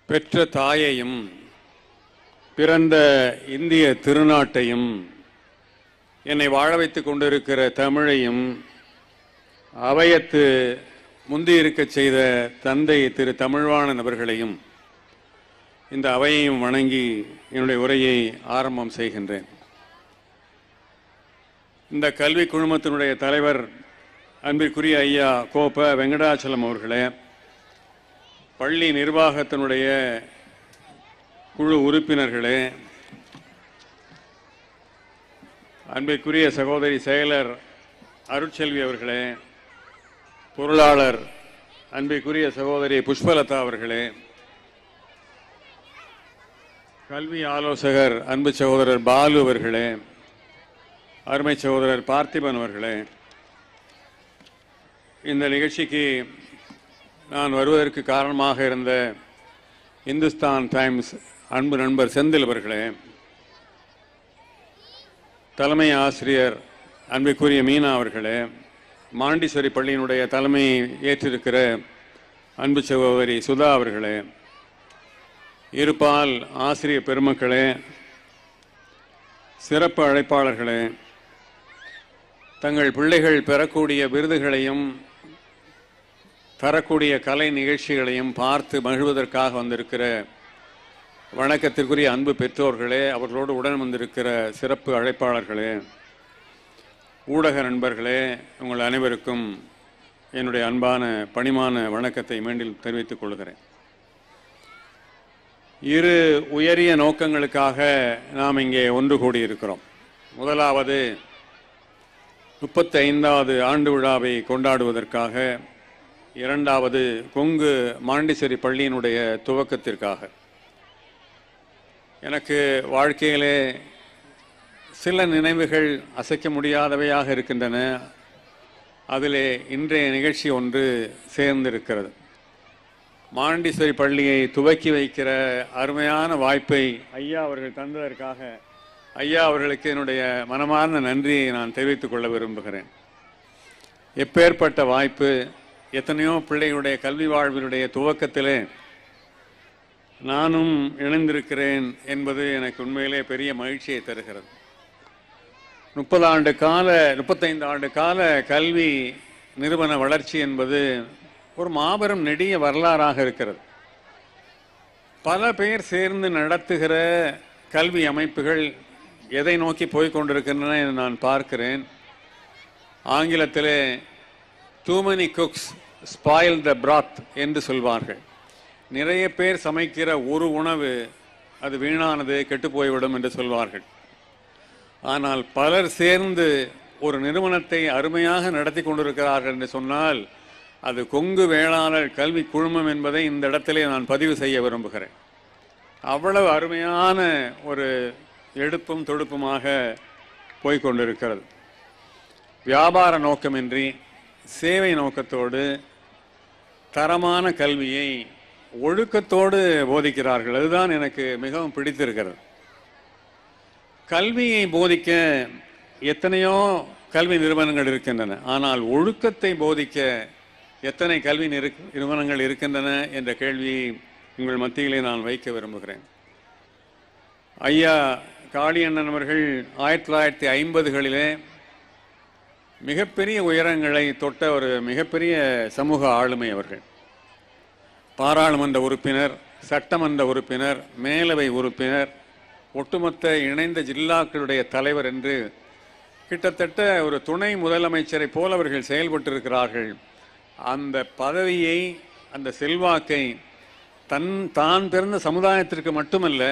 பெற்ற தாயையும் பிறந்த இந்திய திருநாட்டையும் என்னை வாழ வைத்துக் கொண்டிருக்கிற தமிழையும் அவையத்து முந்தியிருக்க செய்த தந்தை திரு தமிழ்வாணன் அவர்களையும் இந்த அவையையும் வணங்கி என்னுடைய உரையை ஆரம்பம் செய்கின்றேன். இந்த கல்வி குழுமத்தினுடைய தலைவர் அன்பிற்குரிய ஐயா கோப்ப வெங்கடாச்சலம் அவர்களே, பள்ளி நிர்வாகத்தினுடைய குழு உறுப்பினர்களே, அன்பிற்குரிய சகோதரி செயலர் அருட்செல்வி அவர்களே, பொருளாளர் அன்பிற்குரிய சகோதரி புஷ்பலதா அவர்களே, கல்வி ஆலோசகர் அன்பு சகோதரர் பாலு அவர்களே, அருமை சகோதரர் பார்த்திபன் அவர்களே, இந்த நிகழ்ச்சிக்கு நான் வருவதற்கு காரணமாக இருந்த இந்துஸ்தான் டைம்ஸ் அன்பு நண்பர் செந்தில் அவர்களே, தலைமை ஆசிரியர் அன்பிற்குரிய மீனா அவர்களே, மாண்டீஸ்வரி பள்ளியினுடைய தலைமையை ஏற்றிருக்கிற அன்பு சகோதரி சுதா அவர்களே, இருபால் ஆசிரியர் பெருமக்களே, சிறப்பு அழைப்பாளர்களே, தங்கள் பிள்ளைகள் பெறக்கூடிய விருதுகளையும் தரக்கூடிய கலை நிகழ்ச்சிகளையும் பார்த்து மகிழ்வதற்காக வந்திருக்கிற வணக்கத்திற்குரிய அன்பு பெற்றோர்களே, அவர்களோடு உடன் வந்திருக்கிற சிறப்பு அழைப்பாளர்களே, ஊடக நண்பர்களே, உங்கள் அனைவருக்கும் என்னுடைய அன்பான பணிமான வணக்கத்தை மீண்டும் தெரிவித்துக் கொள்கிறேன். இரு உயரிய நோக்கங்களுக்காக நாம் இங்கே ஒன்று கூடியிருக்கிறோம். முதலாவது 35வது ஆண்டு விழாவை கொண்டாடுவதற்காக, இரண்டாவது கொங்கு மாண்டீஸ்வரி பள்ளியினுடைய துவக்கத்திற்காக. எனக்கு வாழ்க்கையிலே சில நினைவுகள் அசைக்க முடியாதவையாக இருக்கின்றன. அதிலே இன்றைய நிகழ்ச்சி ஒன்று சேர்ந்திருக்கிறது. மாண்டீஸ்வரி பள்ளியை துவக்கி வைக்கிற அருமையான வாய்ப்பை ஐயா அவர்கள் தந்ததற்காக ஐயா அவர்களுக்கு என்னுடைய மனமார்ந்த நன்றியை நான் தெரிவித்துக் கொள்ள விரும்புகிறேன். எப்பேற்பட்ட வாய்ப்பு! எத்தனையோ பிள்ளைகளுடைய கல்வி வாழ்வினுடைய துவக்கத்திலே நானும் இணைந்திருக்கிறேன் என்பது எனக்கு உண்மையிலே பெரிய மகிழ்ச்சியை தருகிறது. 35 ஆண்டு கால கல்வி நிறுவன வளர்ச்சி என்பது ஒரு மாபெரும் நெடிய வரலாறாக இருக்கிறது. பல பேர் சேர்ந்து நடத்துகிற கல்வி அமைப்புகள் எதை நோக்கி போய்கொண்டிருக்கின்றன என்று நான் பார்க்கிறேன். ஆங்கிலத்திலே too many cooks spoil the broth என்று சொல்வார்கள். நிறைய பேர் சமைக்கிற ஒரு உணவு அது வீணானது, கெட்டு போய்விடும் என்று சொல்வார்கள். ஆனால் பலர் சேர்ந்து ஒரு நிறுவனத்தை அருமையாக நடத்தி கொண்டிருக்கிறார்கள் என்று சொன்னால் அது கொங்கு வேளாளர் கல்வி குழுமம் என்பதை இந்த இடத்திலே நான் பதிவு செய்ய விரும்புகிறேன். அவ்வளவு அருமையான ஒரு எடுப்பும் தொடுப்புமாக போய்கொண்டிருக்கிறது. வியாபார நோக்கமின்றி சேவை நோக்கத்தோடு தரமான கல்வியை ஒழுக்கத்தோடு போதிக்கிறார்கள். அதுதான் எனக்கு மிகவும் பிடித்திருக்கிறது. கல்வியை போதிக்க எத்தனையோ கல்வி நிறுவனங்கள் இருக்கின்றன. ஆனால் ஒழுக்கத்தை போதிக்க எத்தனை கல்வி நிறுவனங்கள் இருக்கின்றன என்ற கேள்வியை உங்கள் மத்தியிலே நான் வைக்க விரும்புகிறேன். ஐயா காளியண்ணன் அவர்கள் 1950களிலே மிகப்பெரிய உயரங்களை தொட்ட ஒரு மிகப்பெரிய சமூக ஆளுமை. அவர்கள் பாராளுமன்ற உறுப்பினர், சட்டமன்ற உறுப்பினர், மேலவை உறுப்பினர், ஒட்டுமொத்த இணைந்த ஜில்லாக்களுடைய தலைவர் என்று கிட்டத்தட்ட ஒரு துணை முதலமைச்சரை போல் அவர்கள் செயல்பட்டிருக்கிறார்கள். அந்த பதவியை, அந்த செல்வாக்கை தான் பிறந்த சமுதாயத்திற்கு மட்டுமல்ல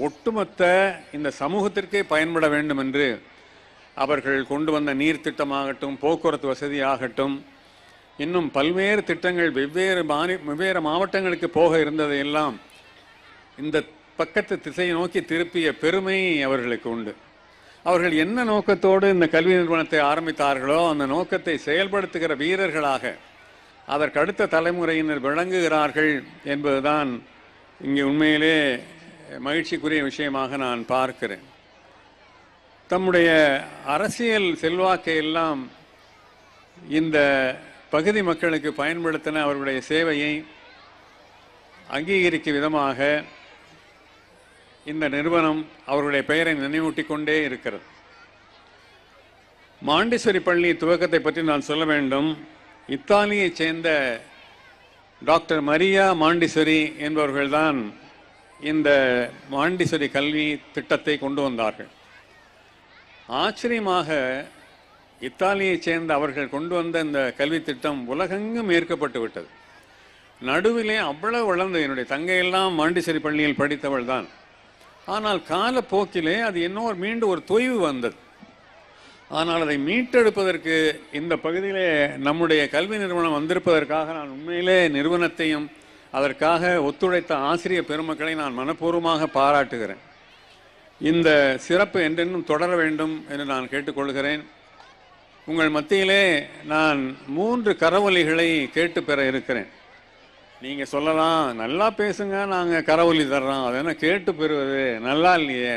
ஒட்டுமொத்த இந்த சமூகத்திற்கே பயன்பட வேண்டும் என்று அவர்கள் கொண்டு வந்த நீர் திட்டமாகட்டும், போக்குவரத்து வசதியாகட்டும், இன்னும் பல்வேறு திட்டங்கள் வெவ்வேறு மாவட்டங்களுக்கு போக இருந்ததையெல்லாம் இந்த பக்கத்து திசையை நோக்கி திருப்பிய பெருமை அவர்களுக்கு உண்டு. அவர்கள் என்ன நோக்கத்தோடு இந்த கல்வி நிறுவனத்தை ஆரம்பித்தார்களோ அந்த நோக்கத்தை செயல்படுத்துகிற வீரர்களாக அதற்கு அடுத்த தலைமுறையினர் விளங்குகிறார்கள் என்பதுதான் இங்கே உண்மையிலே மகிழ்ச்சிக்குரிய விஷயமாக நான் பார்க்கிறேன். தம்முடைய அரசியல் செல்வாக்கை எல்லாம் இந்த பகுதி மக்களுக்கு பயன்படுத்தின அவருடைய சேவையை அங்கீகரிக்கும் விதமாக இந்த நிறுவனம் அவருடைய பெயரை நினைவூட்டி கொண்டே இருக்கிறது. மாண்டிசோரி பள்ளி துவக்கத்தை பற்றி நான் சொல்ல வேண்டும். இத்தாலியைச் சேர்ந்த டாக்டர் மரியா மாண்டிசோரி என்பவர்கள்தான் இந்த மாண்டிசோரி கல்வி திட்டத்தை கொண்டு வந்தார்கள். ஆச்சரியமாக இத்தாலியைச் சேர்ந்த அவர்கள் கொண்டு வந்த இந்த கல்வி திட்டம் உலகெங்கும் ஏற்கப்பட்டு விட்டது. நடுவிலே அவ்வளவு வளர்ந்து, என்னுடைய தங்கையெல்லாம் மாண்டிசோரி பள்ளியில் படித்தவள் தான். ஆனால் காலப்போக்கிலே அது இன்னொரு மீண்டும் ஒரு தொய்வு வந்தது. ஆனால் அதை மீட்டெடுப்பதற்கு இந்த பகுதியிலே நம்முடைய கல்வி நிறுவனம் வந்திருப்பதற்காக நான் உண்மையிலே நிறுவனத்தையும் அதற்காக ஒத்துழைத்த ஆசிரியர் பெருமக்களை நான் மனப்பூர்வமாக பாராட்டுகிறேன். இந்த சிறப்பு என்றென்றும் தொடர வேண்டும் என்று நான் கேட்டுக்கொள்கிறேன். உங்கள் மத்தியிலே நான் 3 கரவொலிகளை கேட்டு பெற இருக்கிறேன். நீங்கள் சொல்லலாம், நல்லா பேசுங்க, நாங்கள் கரவொலி தர்றோம், அது என்ன கேட்டு பெறுவது, நல்லா இல்லையே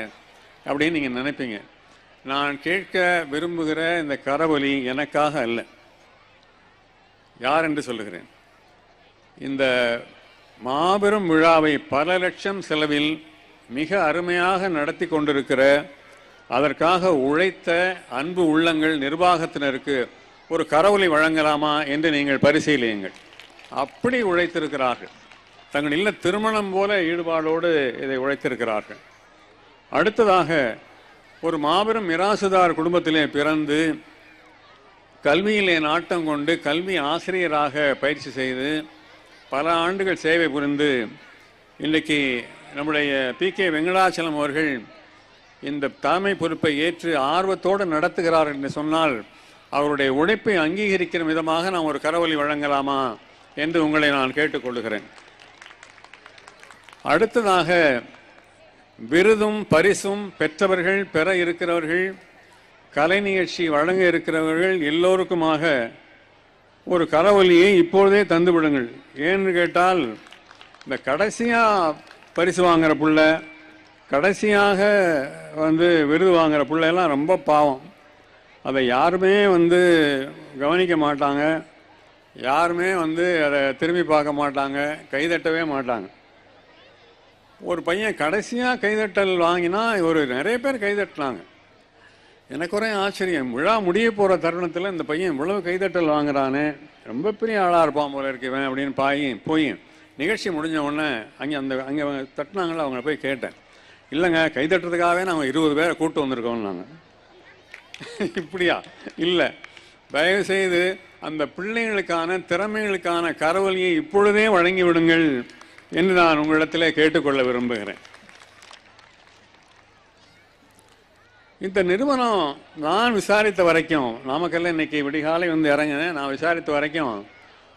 அப்படின்னு நீங்கள் நினைப்பீங்க. நான் கேட்க விரும்புகிற இந்த கரவொலி எனக்காக அல்ல. யார் என்று சொல்லுகிறேன். இந்த மாபெரும் விழாவை பல லட்சம் செலவில் மிக அருமையாக நடத்தி கொண்டிருக்கிற, அதற்காக உழைத்த அன்பு உள்ளங்கள் நிர்வாகத்தினருக்கு ஒரு கரவொலி வழங்கலாமா என்று நீங்கள் பரிசீலியுங்கள். அப்படி உழைத்திருக்கிறார்கள். தங்கள் இல்ல திருமணம் போல ஈடுபாடோடு இதை உழைத்திருக்கிறார்கள். அடுத்ததாக, ஒரு மாபெரும் மிராசுதார் குடும்பத்திலே பிறந்து கல்வியிலே நாட்டம் கொண்டு கல்வி ஆசிரியராக பயிற்சி செய்து பல ஆண்டுகள் சேவை புரிந்து இன்றைக்கு நம்முடைய PK வெங்கடாச்சலம் அவர்கள் இந்த தலைமை பொறுப்பை ஏற்று ஆர்வத்தோடு நடத்துகிறார் என்று சொன்னால், அவருடைய உழைப்பை அங்கீகரிக்கிற விதமாக நாம் ஒரு கரவொலி வழங்கலாமா என்று உங்களை நான் கேட்டுக்கொள்கிறேன். அடுத்ததாக, விருதும் பரிசும் பெற்றவர்கள், பெற இருக்கிறவர்கள், கலை நிகழ்ச்சி வழங்க இருக்கிறவர்கள் எல்லோருக்குமாக ஒரு கரவொலியை இப்பொழுதே தந்து விடுங்கள். ஏன்னு கேட்டால், இந்த கடைசியாக பரிசு வாங்குகிற பிள்ளை, கடைசியாக விருது வாங்குகிற பிள்ளையெல்லாம் ரொம்ப பாவம். அதை யாருமே கவனிக்க மாட்டாங்க, யாருமே அதை திரும்பி பார்க்க மாட்டாங்க, கைதட்டவே மாட்டாங்க. ஒரு பையன் கடைசியாக கைதட்டல் வாங்கினா நிறைய பேர் கைதட்டினாங்க. எனக்கு ஒரே ஆச்சரியம், விழா முடிய போகிற தருணத்தில் இந்த பையன் இவ்வளவு கைதட்டல் வாங்குறானே, ரொம்ப பெரிய ஆளாக இருப்பான் போல இருக்குவேன் அப்படின்னு போய் நிகழ்ச்சி முடிஞ்ச உடனே அங்கே தட்டினாங்களே, அவங்கள போய் கேட்டேன். இல்லைங்க, கைதட்டுறதுக்காகவே நாங்கள் 20 பேரை கூப்பிட்டு வந்திருக்கோம். நாங்கள் இப்படியா? இல்லை, தயவுசெய்து அந்த பிள்ளைகளுக்கான திறமைகளுக்கான கரவொலியை இப்பொழுதே வழங்கி விடுங்கள் என்று நான் உங்களிடத்திலே கேட்டுக்கொள்ள விரும்புகிறேன். இந்த நிறுவனம் நான் விசாரித்த வரைக்கும், நாமக்கல்ல இன்னைக்கு விடிகாலை இறங்கினேன், நான் விசாரித்த வரைக்கும்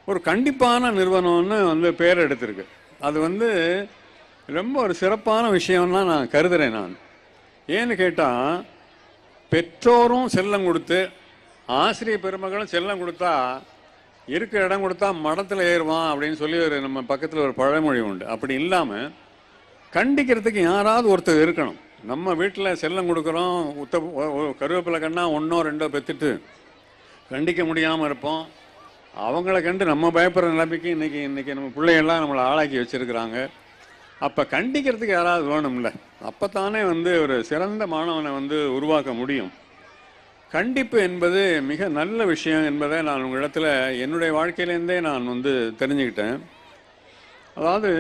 ஒரு கண்டிப்பான நிறுவனம்னு பேர் எடுத்திருக்கு. அது ரொம்ப ஒரு சிறப்பான விஷயம்னா நான் கருதுகிறேன். நான் ஏன்னு கேட்டால், பெற்றோரும் செல்லம் கொடுத்து ஆசிரியர் பெருமக்களும் செல்லம் கொடுத்தா, இருக்கிற இடம் கொடுத்தா மடத்தில் ஏறுவான் அப்படின்னு சொல்லி நம்ம பக்கத்தில் ஒரு பழமொழி உண்டு. அப்படி இல்லாமல் கண்டிக்கிறதுக்கு யாராவது ஒருத்தர் இருக்கணும். நம்ம வீட்டில் செல்லம் கொடுக்குறோம், கருவேப்பிலை கண்ணா 1 or 2 பெற்றுட்டு கண்டிக்க முடியாமல் இருப்போம். அவங்கள கண்டு நம்ம பயப்படுற நிலைமைக்கு இன்றைக்கி நம்ம பிள்ளைகள்லாம் நம்மளை ஆளாக்கி வச்சுருக்கிறாங்க. அப்போ கண்டிக்கிறதுக்கு யாராவது வேணும்ல, அப்போ தானே ஒரு சிறந்த மாணவனை உருவாக்க முடியும். கண்டிப்பு என்பது மிக நல்ல விஷயம் என்பதை நான் உங்களிடத்தில் என்னுடைய வாழ்க்கையிலேருந்தே நான் தெரிஞ்சுக்கிட்டேன். அதாவது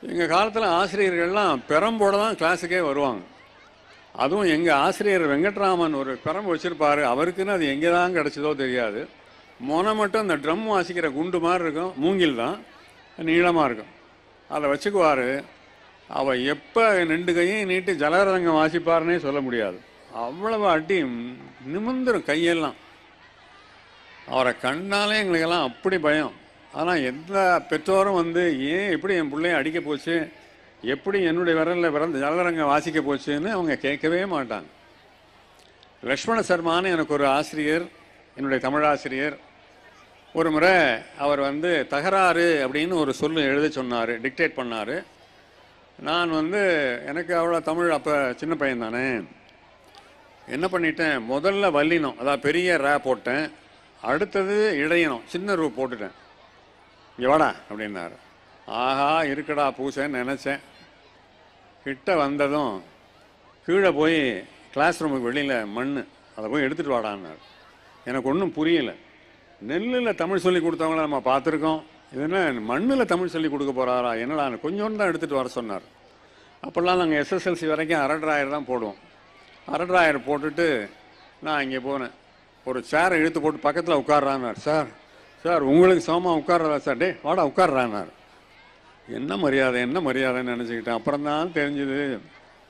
எங்கள் காலத்தில் ஆசிரியர்கள்லாம் பெரம்போட தான் கிளாஸுக்கே வருவாங்க. அதுவும் எங்கள் ஆசிரியர் வெங்கட்ராமன் ஒரு பெரம்பு வச்சுருப்பார். அவருக்குன்னு அது எங்கே தான் கிடச்சதோ தெரியாது. மொனை மட்டும் இந்த ட்ரம் வாசிக்கிற குண்டு மாதிரி இருக்கும், மூங்கில் தான், நீளமாக இருக்கும். அதை வச்சுக்குவார். அவள் எப்போ 2 கையும் நீட்டி ஜலரதங்கம் வாசிப்பாருன்னே சொல்ல முடியாது. அவ்வளவு அடி நிமிர்ந்துடும் கையெல்லாம். அவரை கண்டாலே எங்களுக்கெல்லாம் அப்படி பயம். ஆனால் எந்த பெற்றோரும் ஏன் எப்படி என் பிள்ளைய அடிக்க போச்சு, எப்படி என்னுடைய விரலில் பிறந்த ஜலரங்கம் வாசிக்க போச்சுன்னு அவங்க கேட்கவே மாட்டாங்க. லக்ஷ்மண சர்மான்னு எனக்கு ஒரு ஆசிரியர், என்னுடைய தமிழாசிரியர், ஒரு முறை அவர் தகராறு அப்படின்னு ஒரு சொல்லு எழுத சொன்னார், டிக்டேட் பண்ணார். நான் எனக்கு அவ்வளோ தமிழ் அப்போ சின்ன பையன் தானே, என்ன பண்ணிட்டேன், முதல்ல வல்லினம், அதாவது பெரிய ரே போட்டேன், அடுத்தது இடையினம் சின்ன ரூ போட்டுட்டேன். இங்கே வாடா அப்படின்னாரு. ஆஹா இருக்கடா பூசேன்னு நினச்சேன். கிட்ட வந்ததும் கீழே போய் கிளாஸ் ரூமுக்கு வெளியில் மண், அதை போய் எடுத்துகிட்டு வாடான்னார். எனக்கு ஒன்றும் புரியலை. நெல்லில் தமிழ் சொல்லி கொடுத்தவங்கள நம்ம பார்த்துருக்கோம், இதுன்னா மண்ணில் தமிழ் சொல்லி கொடுக்க போகிறாரா? என்னடா கொஞ்சோண்டு தான் எடுத்துகிட்டு வர சொன்னார். அப்போல்லாம் நாங்கள் எஸ்எஸ்எல்சி வரைக்கும் அரட்ராயர் தான் போடுவோம். அரட்ராயர் போட்டுட்டு நான் இங்கே போனேன். ஒரு சேரை இழுத்து போட்டு பக்கத்தில் உட்கார்றான்னார். சார் சார் உங்களுக்கு சமமாக உட்கார்றதா சார்? டே வாடா உட்கார்றான்னார். என்ன மரியாதைன்னு நினச்சிக்கிட்டேன். அப்புறம் தான் தெரிஞ்சுது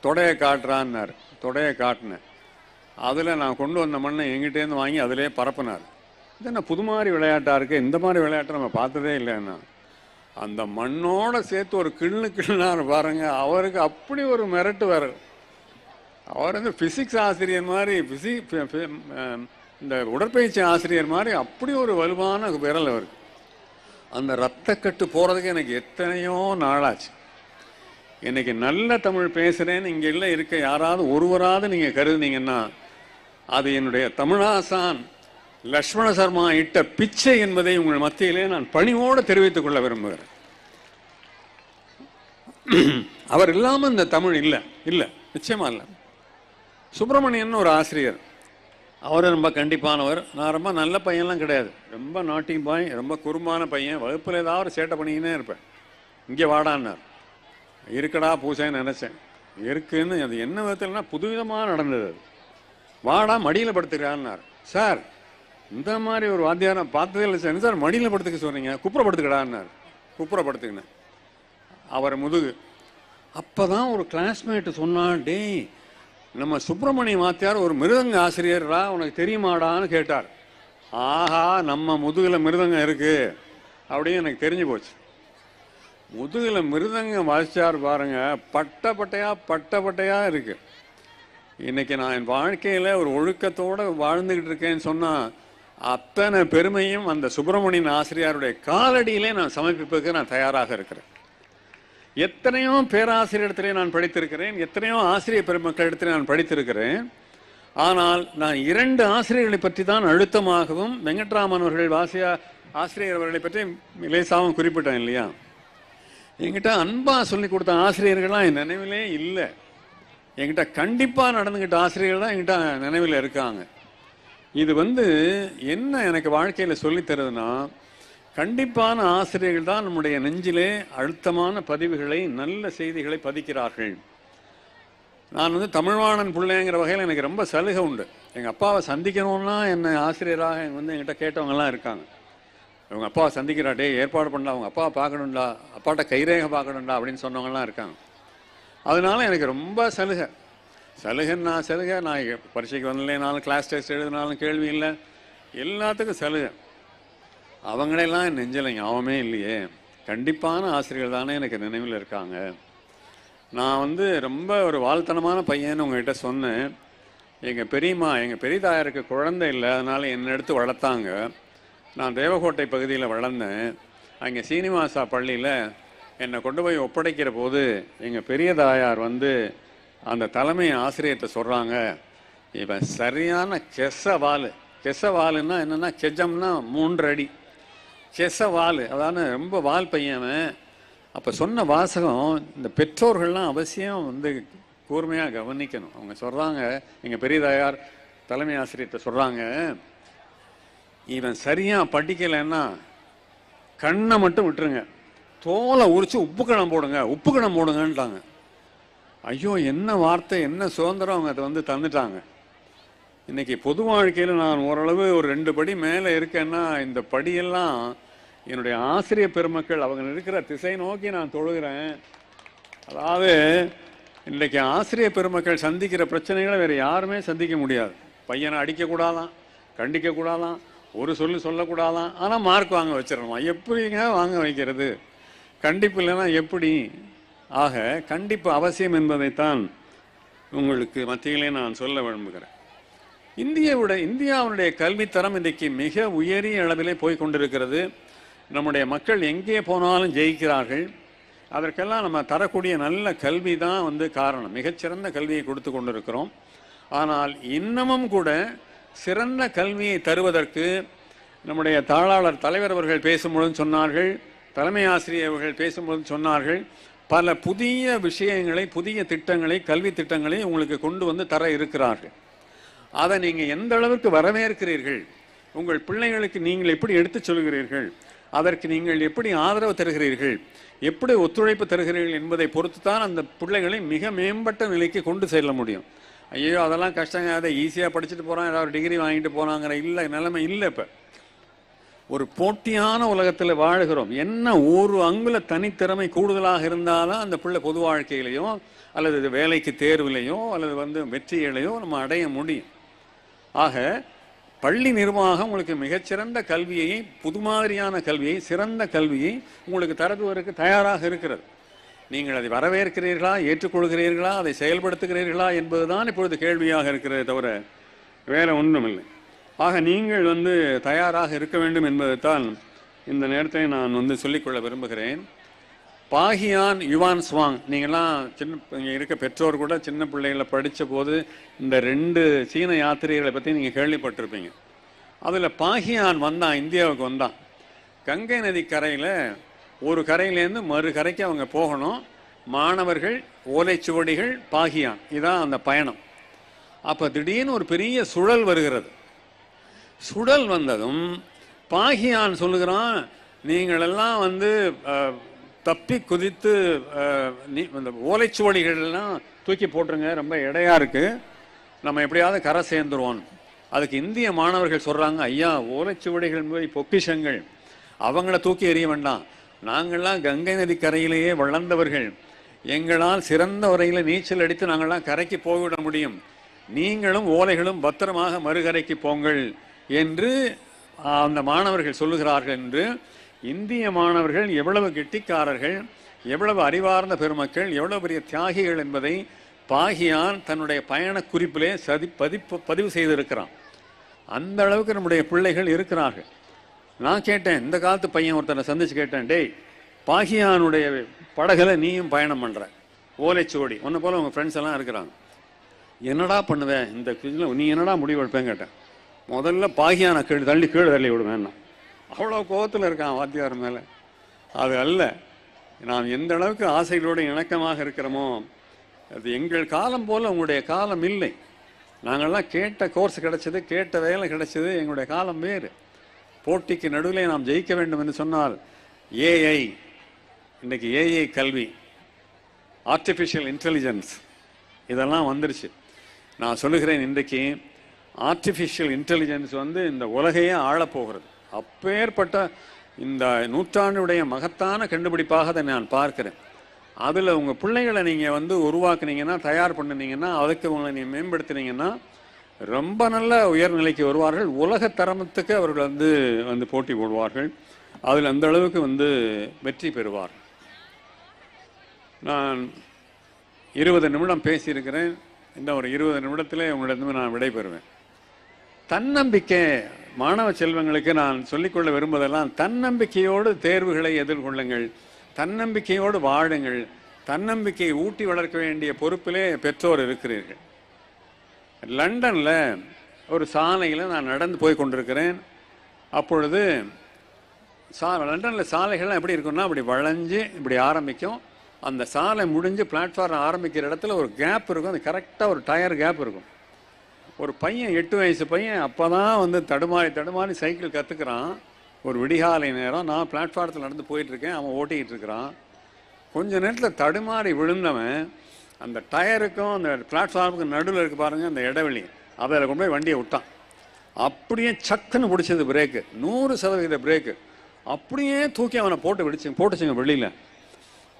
தொடையை காட்டுறான்னார். தொடையை காட்டினேன். அதில் நான் கொண்டு வந்த மண்ணை எங்கிட்டேருந்து வாங்கி அதிலே பரப்புனார். இது என்ன புது மாதிரி விளையாட்டாக இருக்குது, இந்த மாதிரி விளையாட்டை நம்ம பார்த்ததே இல்லைன்னா. அந்த மண்ணோடு சேர்த்து ஒரு கிள்ளுனார் பாருங்க. அவருக்கு அப்படி ஒரு மிரட்டு வேறு. அவர் வந்து ஃபிசிக்ஸ் ஆசிரியர் மாதிரி, இந்த உடற்பயிற்சி ஆசிரியர் மாதிரி அப்படி ஒரு வலுவான விரல் அவருக்கு. அந்த ரத்தக்கட்டு போகிறதுக்கு எனக்கு எத்தனையோ நாளாச்சு. இன்னைக்கு நல்ல தமிழ் பேசுகிறேன்னு இங்கே எல்லாம் இருக்க யாராவது ஒருவராது நீங்கள் கருதுனீங்கன்னா அது என்னுடைய தமிழாசான் லக்ஷ்மண சர்மா இட்ட பிச்சை என்பதை உங்கள் மத்தியிலே நான் பணிவோடு தெரிவித்துக் கொள்ள விரும்புகிறேன். அவர் இல்லாமல் இந்த தமிழ் இல்லை, இல்லை, நிச்சயமா இல்லை. சுப்பிரமணியன் ஒரு ஆசிரியர், அவர் ரொம்ப கண்டிப்பானவர். நான் ரொம்ப நல்ல பையன்லாம் கிடையாது, ரொம்ப நாட்டி பாய், ரொம்ப குறும்பான பையன். வகுப்பில் ஏதாவது சேட்டை பண்ணிக்கினே இருப்பேன். இங்கே வாடான்னார். இருக்கடா பூசைன்னு நினச்சேன். இருக்குன்னு அது என்ன விதத்தில்னா புதுவிதமாக நடந்தது. அது வாடா மடியில் படுத்துக்கிறான்னார். சார் இந்த மாதிரி ஒரு வாத்தியாரை பார்த்ததே இல்லை சார். என்ன சார் மடியில் படுத்துக்க சொல்கிறீங்க? குப்புறப்படுத்துக்கடான்னார். குப்புறப்படுத்துக்கினேன். அவர் முதுகு. அப்போ தான் ஒரு கிளாஸ்மேட்டு சொன்னான், டேய் நம்ம சுப்பிரமணிய வாத்தியார் ஒரு மிருதங்க ஆசிரியரா, உனக்கு தெரியுமாடான்னு கேட்டார். ஆஹா நம்ம முதுகில் மிருதங்கம் இருக்குது அப்படின்னு எனக்கு தெரிஞ்சு போச்சு. முதுகில் மிருதங்கம் வாசிச்சார் பாருங்க, பட்டையாக இருக்குது. இன்றைக்கி நான் என் வாழ்க்கையில் ஒரு ஒழுக்கத்தோடு வாழ்ந்துக்கிட்டு இருக்கேன்னு சொன்னால் அத்தனை பெருமையும் அந்த சுப்பிரமணியன் ஆசிரியருடைய காலடியிலே நான் சமர்ப்பிப்பதற்கு நான் தயாராக இருக்கிறேன். எத்தனையோ பேராசிரியரிடத்திலே நான் படித்திருக்கிறேன், எத்தனையோ ஆசிரியர் பெருமக்களிடத்திலே நான் படித்திருக்கிறேன். ஆனால் நான் 2 ஆசிரியர்களை பற்றி தான் அழுத்தமாகவும், வெங்கட்ராமன் அவர்கள் ஆசிரியர் அவர்களை பற்றி லேசாகவும் குறிப்பிட்டேன் இல்லையா? என்கிட்ட அன்பாக சொல்லி கொடுத்த ஆசிரியர்கள்லாம் என் நினைவிலே இல்லை. என்கிட்ட கண்டிப்பாக நடந்துக்கிட்ட ஆசிரியர்கள் தான் என்கிட்ட நினைவில் இருக்காங்க. இது என்ன எனக்கு வாழ்க்கையில் சொல்லித்தருதுன்னா, கண்டிப்பான ஆசிரியர்கள் தான் நம்முடைய நெஞ்சிலே அழுத்தமான பதிவுகளை, நல்ல செய்திகளை பதிக்கிறார்கள். நான் தமிழ்வாணன் பிள்ளைங்கிற வகையில் எனக்கு ரொம்ப சலுகை உண்டு. எங்கள் அப்பாவை சந்திக்கணும்னா என்னை ஆசிரியராக என்கிட்ட கேட்டவங்கலாம் இருக்காங்க. அவங்க அப்பாவை சந்திக்கிறாட்டே ஏற்பாடு பண்ணல, அவங்க அப்பாவை பார்க்கணுண்டா, அப்பாட்ட கைரேகை பார்க்கணுண்டா அப்படின்னு சொன்னவங்கலாம் இருக்காங்க. அதனால எனக்கு ரொம்ப சலுகைன்னா நான் பரீட்சைக்கு வரலைனாலும், கிளாஸ் டெஸ்ட் எழுதினாலும் கேள்வி இல்லை, எல்லாத்துக்கும் சலுகை. அவங்களெல்லாம் என் நெஞ்சில் ஞாபகமே இல்லையே. கண்டிப்பான ஆசிரியர்கள் தானே எனக்கு நினைவில் இருக்காங்க. நான் ரொம்ப ஒரு வாழ்த்தனமான பையன்னு உங்கள்கிட்ட சொன்னேன். எங்கள் பெரியம்மா, எங்கள் பெரியதாயாருக்கு குழந்தை இல்லை, அதனால் என்னை எடுத்து வளர்த்தாங்க. நான் தேவகோட்டை பகுதியில் வளர்ந்தேன். அங்கே சீனிவாசா பள்ளியில் என்னை கொண்டு போய் ஒப்படைக்கிற போது எங்கள் பெரியதாயார் அந்த தலைமை ஆசிரியர்கிட்ட சொல்கிறாங்க, இவன் சரியான கெசவாலுன்னா என்னென்னா, கெஜம்னா 3 அடி, கெசவால், அதாவது ரொம்ப வால் பையன். அப்போ சொன்ன வாசகம் இந்த பெற்றோர்கள்லாம் அவசியம் கூர்மையாக கவனிக்கணும். அவங்க சொல்கிறாங்க, எங்கள் பெரியதாயார் தலைமை ஆசிரியர்கிட்ட சொல்கிறாங்க, இவன் சரியாக படிக்கலைன்னா கண்ணை மட்டும் விட்டுருங்க, தோலை உரித்து உப்பு கிணம் போடுங்கன்ட்டாங்க. ஐயோ என்ன வார்த்தை, என்ன சுதந்திரம் அவங்க அதை தந்துட்டாங்க. இன்றைக்கி பொது வாழ்க்கையில் நான் ஓரளவு ஒரு 2 படி மேலே இருக்கேன்னா இந்த படியெல்லாம் என்னுடைய ஆசிரியர் பெருமக்கள் அவங்க இருக்கிற திசை நோக்கி நான் தொழுகிறேன். அதாவது இன்றைக்கி ஆசிரியர் பெருமக்கள் சந்திக்கிற பிரச்சனைகளை வேறு யாருமே சந்திக்க முடியாது. பையனை அடிக்கக்கூடாதான், கண்டிக்கக்கூடாதான், ஒரு சொல்லக்கூடாதான், ஆனால் மார்க் வாங்க வச்சிடணுமா? எப்படிங்க வாங்க வைக்கிறது? கண்டிப்பு இல்லைன்னா எப்படி? ஆக கண்டிப்பு அவசியம் என்பதைத்தான் உங்களுக்கு மத்தியிலே நான் சொல்ல விரும்புகிறேன். இந்தியாவுடைய கல்வித்தரம் இன்றைக்கு மிக உயரிய அளவிலே போய்கொண்டிருக்கிறது. நம்முடைய மக்கள் எங்கே போனாலும் ஜெயிக்கிறார்கள். அதற்கெல்லாம் நம்ம தரக்கூடிய நல்ல கல்வி தான் காரணம். மிகச்சிறந்த கல்வியை கொடுத்து கொண்டிருக்கிறோம். ஆனால் இன்னமும் கூட சிறந்த கல்வியை தருவதற்கு நம்முடைய தாளாளர் தலைவர் அவர்கள் பேசும்பொழுது சொன்னார்கள், தலைமை ஆசிரியர் அவர்கள் பேசும்போது சொன்னார்கள், பல புதிய விஷயங்களை, புதிய திட்டங்களை, கல்வி திட்டங்களை உங்களுக்கு கொண்டு வந்து தர இருக்கிறார்கள். அதை நீங்கள் எந்த அளவுக்கு வரவேற்கிறீர்கள், உங்கள் பிள்ளைகளுக்கு நீங்கள் எப்படி எடுத்துச் சொல்கிறீர்கள், அதற்கு நீங்கள் எப்படி ஆதரவு தருகிறீர்கள், எப்படி ஒத்துழைப்பு தருகிறீர்கள் என்பதை பொறுத்து தான் அந்த பிள்ளைகளை மிக மேம்பட்ட நிலைக்கு கொண்டு செல்ல முடியும். ஐயோ அதெல்லாம் கஷ்டங்க, அதை ஈஸியாக படிச்சுட்டு போகிறான், ஏதாவது டிகிரி வாங்கிட்டு போனாங்கிற இல்லை நிலைமை இல்லை. இப்போ ஒரு போட்டியான உலகத்தில் வாழுகிறோம். என்ன ஒரு அங்குல தனித்திறமை கூடுதலாக இருந்தாலும் அந்த பிள்ளை பொது வாழ்க்கையிலையோ அல்லது வேலைக்கு தேர்விலையோ அல்லது வெற்றிகளையோ நம்ம அடைய முடியும். ஆக பள்ளி நிர்வாகம் உங்களுக்கு மிகச்சிறந்த கல்வியை, புது மாதிரியான கல்வியை, சிறந்த கல்வியை உங்களுக்கு தருவதற்கு தயாராக இருக்கிறது. நீங்கள் அதை வரவேற்கிறீர்களா, ஏற்றுக்கொள்கிறீர்களா, அதை செயல்படுத்துகிறீர்களா என்பதுதான் இப்பொழுது கேள்வியாக இருக்கிறதே தவிர வேற ஒன்றுமில்லை. ஆக நீங்கள் தயாராக இருக்க வேண்டும் என்பதைத்தான் இந்த நேரத்தை நான் சொல்லிக்கொள்ள விரும்புகிறேன். பாகியான் யுவான் ஸ்வாங், நீங்கள்லாம் இங்கே இருக்க பெற்றோர் கூட சின்ன பிள்ளைகளை படித்த போது இந்த 2 சீன யாத்திரைகளை பற்றி நீங்கள் கேள்விப்பட்டிருப்பீங்க. அதில் பாகியான் வந்தான், இந்தியாவுக்கு வந்தான். கங்கை நதி கரையில் ஒரு கரையிலேருந்து மறு கரைக்கு அவங்க போகணும். மாணவர்கள், ஓலைச்சுவடிகள், பாகியான், இதான் அந்த பயணம். அப்போ திடீர்னு ஒரு பெரிய சுழல் வருகிறது. சுழல் வந்ததும் பாகியான் சொல்லுகிறான், நீங்களெல்லாம் தப்பி குதித்து இந்த ஓலைச்சுவடிகள்லாம் தூக்கி போட்டுருங்க, ரொம்ப எடையா இருக்கு, நம்ம எப்படியாவது கரை சேர்ந்துருவோம். அதுக்கு இந்திய மாணவர்கள் சொல்றாங்க, ஐயா ஓலைச்சுவடிகள் போய் பொக்கிஷங்கள், அவங்கள தூக்கி எறிய வேண்டாம், நாங்கள்லாம் கங்கை நதி கரையிலேயே வளர்ந்தவர்கள், எங்களால் சிறந்த வரையில் நீச்சல் அடித்து நாங்கள்லாம் கரைக்கு போய்விட முடியும், நீங்களும் ஓலைகளும் பத்திரமாக மறுகரைக்கு போங்கள் என்று அந்த மாணவர்கள் சொல்லுகிறார்கள். என்று இந்திய மாணவர்கள் எவ்வளவு கெட்டிக்காரர்கள், எவ்வளவு அறிவார்ந்த பெருமக்கள், எவ்வளவு பெரிய தியாகிகள் என்பதை பாகியான் தன்னுடைய பயண குறிப்பிலே பதிவு செய்திருக்கிறான். அந்த அளவுக்கு நம்முடைய பிள்ளைகள் இருக்கிறார்கள். நான் கேட்டேன், இந்த காலத்து பையன் ஒருத்தனை சந்திச்சு கேட்டேன், டேய் பாகியானுடைய படகுல நீயும் பயணம் பண்ற, ஓலைச்சுவடி ஒன்று போல உங்கள் ஃப்ரெண்ட்ஸ் எல்லாம் இருக்கிறாங்க, என்னடா பண்ணுவேன் இந்த நீ என்னடா முடிவு எடுப்பேன்னு கேட்டேன். முதல்ல பாகியான கீழே தள்ளி விடுவேன். அவ்வளோ கோபத்தில் இருக்கான் வாத்தியார் மேலே. அது அல்ல, நாம் எந்த அளவுக்கு ஆசைகளோடு இணக்கமாக இருக்கிறோமோ, அது எங்கள் காலம் போல் உங்களுடைய காலம் இல்லை. நாங்கள்லாம் கேட்ட கோர்ஸ் கிடைச்சது, கேட்ட வேலை கிடைச்சது, எங்களுடைய காலம் வேறு. போட்டிக்கு நடுவில் நாம் ஜெயிக்க வேண்டும் என்று சொன்னால் ஏஐ, இன்றைக்கி ஏஐ கல்வி, ஆர்டிஃபிஷியல் இன்டெலிஜென்ஸ் இதெல்லாம் வந்துருச்சு. நான் சொல்லுகிறேன், இன்றைக்கு ஆர்டிஃபிஷியல் இன்டெலிஜென்ஸ் இந்த உலகையே ஆளப்போகிறது. அப்பேற்பட்ட இந்த நூற்றாண்டுடைய மகத்தான கண்டுபிடிப்பாக அதை நான் பார்க்கிறேன். அதில் உங்கள் பிள்ளைகளை நீங்கள் உருவாக்குனீங்கன்னா, தயார் பண்ணினீங்கன்னா, அதுக்கு உங்களை நீங்கள் மேம்படுத்தினீங்கன்னா ரொம்ப நல்ல உயர்நிலைக்கு வருவார்கள். உலக தரமத்துக்கு அவர்கள் போட்டி போடுவார்கள். அதில் அந்த அளவுக்கு வெற்றி பெறுவார்கள். நான் 20 நிமிடம் பேசியிருக்கிறேன். இந்த ஒரு 20 நிமிடத்திலே உங்களிடம் நான் விடைபெறுவேன். தன்னம்பிக்கை மாணவ செல்வங்களுக்கு நான் சொல்லிக்கொள்ள விரும்புவதெல்லாம், தன்னம்பிக்கையோடு தேர்வுகளை எதிர்கொள்ளுங்கள், தன்னம்பிக்கையோடு வாழுங்கள், தன்னம்பிக்கையை ஊட்டி வளர்க்க வேண்டிய பொறுப்பிலே பெற்றோர் இருக்கிறீர்கள். லண்டனில் ஒரு சாலையில் நான் நடந்து போய் கொண்டிருக்கிறேன். அப்பொழுது லண்டனில் சாலைகள்லாம் எப்படி இருக்குன்னா, அப்படி வளைஞ்சு இப்படி ஆரம்பிக்கும். அந்த சாலை முடிஞ்சு பிளாட்ஃபார்ம் ஆரம்பிக்கிற இடத்துல ஒரு கேப் இருக்கும். அது கரெக்டாக ஒரு டயர் கேப் இருக்கும். ஒரு பையன் 8 வயசு பையன் அப்போ தான் தடுமாறி சைக்கிள் கற்றுக்கிறான். ஒரு விடிகாலை நேரம், நான் பிளாட்ஃபாரத்தில் நடந்து போயிட்டுருக்கேன், அவன் ஓட்டிக்கிட்டு இருக்கிறான். கொஞ்ச நேரத்தில் தடுமாறி விழுந்தவன் அந்த டயருக்கும் அந்த பிளாட்ஃபார்முக்கும் நடுவில் இருக்கு பாருங்கள், அந்த இடைவெளி, அதில் கொண்டு போய் வண்டியை விட்டான். அப்படியே சக்குன்னு பிடிச்சது பிரேக்கு, 100% பிரேக்கு. அப்படியே தூக்கி அவனை போட்டுச்சுங்க வெளியில்.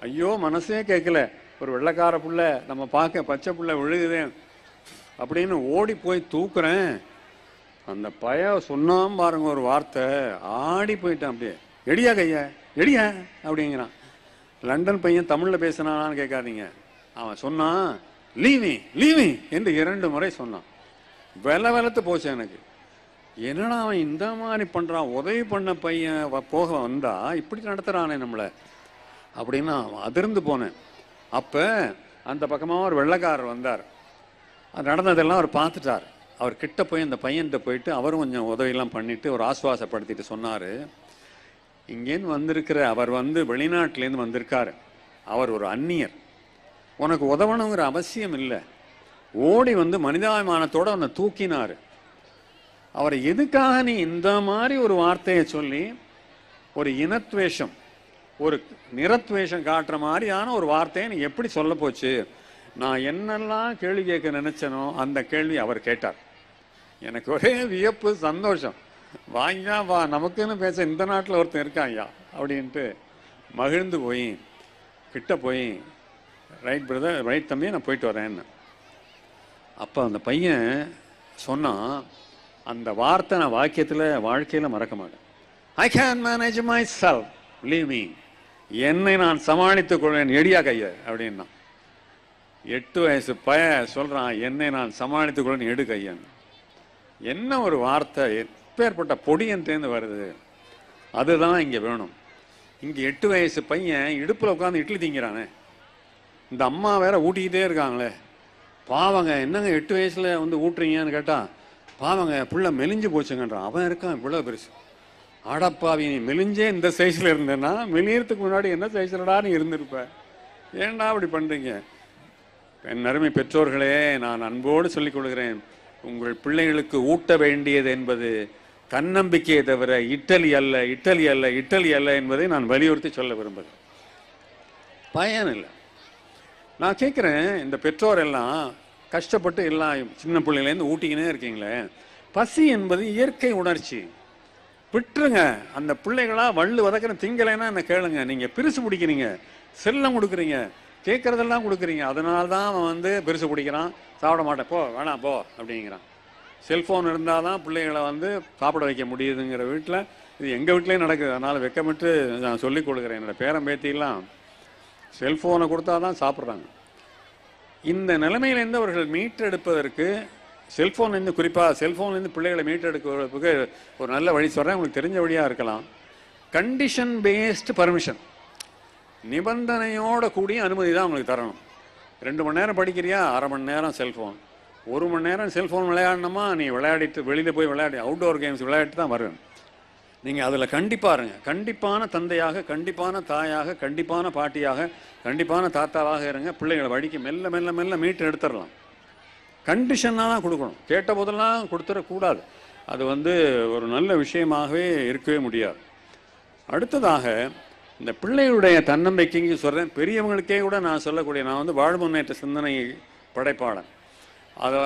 ஐயோ மனசே கேட்கல, ஒரு வெள்ளைக்கார புள்ள நம்ம பார்க்க பச்சை புள்ள விழுகுதேன் அப்படின்னு ஓடி போய் தூக்குறேன். அந்த பையன் சொன்னான் பாருங்க ஒரு வார்த்தை, ஆடி போயிட்டான். அப்படியே எடியா கையா எடியா அப்படிங்கிறான். லண்டன் பையன் தமிழில் பேசினானான்னு கேட்காதீங்க. அவன் சொன்னான் லீவி என்று 2 முறை சொன்னான். வெலத்து போச்சு எனக்கு. என்னடா அவன் இந்த மாதிரி பண்ணுறான், உதவி பண்ண பையன் போக வந்தா இப்படி நடத்துகிறானே நம்மளை அப்படின்னு அதிர்ந்து போனேன். அப்போ அந்த பக்கமாக ஒரு வெள்ளைக்காரர் வந்தார். அது நடந்ததெல்லாம் அவர் பார்த்துட்டார். அவர் கிட்ட போய் அந்த பையன்கிட்ட போயிட்டு அவரும் கொஞ்சம் உதவியெல்லாம் பண்ணிவிட்டு ஒரு ஆசுவாசப்படுத்திட்டு சொன்னார், இங்கேருந்து வந்திருக்கிற அவர் வந்து வெளிநாட்டிலேருந்து வந்திருக்காரு, அவர் ஒரு அந்நியர், உனக்கு உதவணுங்கிற அவசியம் இல்லை. ஓடி வந்து மனிதாபிமானத்தோடு அவனை தூக்கினார். அவரை எதுக்காக நீ இந்த மாதிரி ஒரு வார்த்தையை சொல்லி ஒரு இனத்வேஷம், ஒரு நிறத்வேஷம் காட்டுற மாதிரியான ஒரு வார்த்தையை நீ எப்படி சொல்ல போச்சு? நான் என்னெல்லாம் கேள்வி கேட்க நினைச்சனோ அந்த கேள்வி அவர் கேட்டார். எனக்கு ஒரே வியப்பு, சந்தோஷம். வாங்கியா வா, நமக்குன்னு பேச இந்த நாட்டில் ஒருத்தன் இருக்காங்கயா அப்படின்ட்டு மகிழ்ந்து போய் கிட்ட போய், ரைட் பிரதர், ரைட் தம்பி, நான் போயிட்டு வரேன்னு. அப்போ அந்த பையன் சொன்னான், அந்த வார்த்தை நான் வாக்கியத்தில் வாழ்க்கையில் மறக்க மாட்டேன். I can manage my self, leave me, என்னை நான் சமாளித்துக் கொள்வேன், எடியா கைய அப்படின்னா. 8 வயசு பையன் சொல்கிறான், என்னை நான் சமாளித்துக் கொள்வேன், எடு கையன். என்ன ஒரு வார்த்தை, எப்பேற்பட்ட பொடியன்ட்டேருந்து வருது. அதுதான் இங்கே வேணும். இங்கே 8 வயசு பையன் இடுப்பில் உட்காந்து இட்லி திங்கிறானே, இந்த அம்மா வேற ஊட்டிக்கிட்டே இருக்காங்களே, பாவங்க என்னங்க 8 வயசில் வந்து ஊட்டுறீங்கன்னு கேட்டால், பாவங்க புள்ள மெலிஞ்சு போச்சுங்கன்றான். அவன் இருக்கான் இவ்வளோ பெருசு. ஆடப்பாவி, நீ மெலிஞ்சே இந்த சைஸில் இருந்தேன்னா மெலியறதுக்கு முன்னாடி என்ன சைஸ்லடா நீ இருந்திருப்ப, ஏன்டா அப்படி பண்ணுறீங்க? என் அருமை பெற்றோர்களே, நான் அன்போடு சொல்லிக் கொள்கிறேன், உங்கள் பிள்ளைகளுக்கு ஊட்ட வேண்டியது என்பது தன்னம்பிக்கையை தவிர இட்டலி அல்ல, இட்டலி அல்ல, இட்டலி அல்ல என்பதை நான் வலியுறுத்தி சொல்ல விரும்புகிறேன். பயன் இல்லை. நான் கேட்குறேன், இந்த பெற்றோர் எல்லாம் கஷ்டப்பட்டு எல்லாம் சின்ன பிள்ளைலேருந்து ஊட்டிக்கினே இருக்கீங்களே, பசி என்பது இயற்கை உணர்ச்சி, விட்டுருங்க. அந்த பிள்ளைகளா வள்ளு வதக்கிற திங்கலைன்னா என்ன கேளுங்க. நீங்கள் பெருசு பிடிக்கிறீங்க, செல்லம் கொடுக்குறீங்க, கேட்குறதெல்லாம் கொடுக்குறீங்க. அதனால தான் அவன் வந்து பெருசு பிடிக்கிறான், சாப்பிட மாட்டேன் போ, வேணாம் போ அப்படிங்கிறான். செல்ஃபோன் இருந்தால் தான் பிள்ளைகளை வந்து சாப்பிட வைக்க முடியுதுங்கிற வீட்டில், இது எங்கள் வீட்டிலே நடக்குது. அதனால் வெக்கமிட்டு நான் சொல்லிக் கொடுக்குறேன். என்னோடய பேரன் பேத்திலாம் செல்ஃபோனை கொடுத்தா தான் சாப்பிட்றாங்க. இந்த நிலைமையிலேருந்து அவர்கள் மீட்டெடுப்பதற்கு செல்ஃபோன்லேருந்து, குறிப்பாக செல்ஃபோன்லேருந்து பிள்ளைகளை மீட்டெடுக்கிறதுக்கு ஒரு நல்ல வழி சொல்கிறேன். உங்களுக்கு தெரிஞ்ச வழியாக இருக்கலாம். கண்டிஷன் பேஸ்டு பர்மிஷன், நிபந்தனையோட கூடிய அனுமதி தான் உங்களுக்கு தரணும். 2 மணி நேரம் படிக்கிறியா, அரை மணி நேரம் செல்ஃபோன், 1 மணி நேரம் செல்ஃபோன் விளையாடணுமா, நீ விளையாடிட்டு வெளியில் போய் விளையாடி அவுட்டோர் கேம்ஸ் விளையாடிட்டு தான் வருவேன். நீங்கள் அதில் கண்டிப்பாக இருங்க. கண்டிப்பான தந்தையாக, கண்டிப்பான தாயாக, கண்டிப்பான பாட்டியாக, கண்டிப்பான தாத்தாவாக இருங்க. பிள்ளைகளை வழிக்கு மெல்ல மெல்ல மெல்ல மீட்டு எடுத்துடலாம். கண்டிஷனாக தான் கொடுக்கணும், கேட்ட போதெல்லாம் கொடுத்துடக்கூடாது. அது வந்து ஒரு நல்ல விஷயமாகவே இருக்கவே முடியாது. அடுத்ததாக இந்த பிள்ளைகளுடைய தன்னம்பிக்கைக்கு சொல்கிறேன், பெரியவங்களுக்கே கூட நான் சொல்லக்கூடிய, நான் வந்து வாழ் முன்னேற்ற சிந்தனை படைப்பாளன்.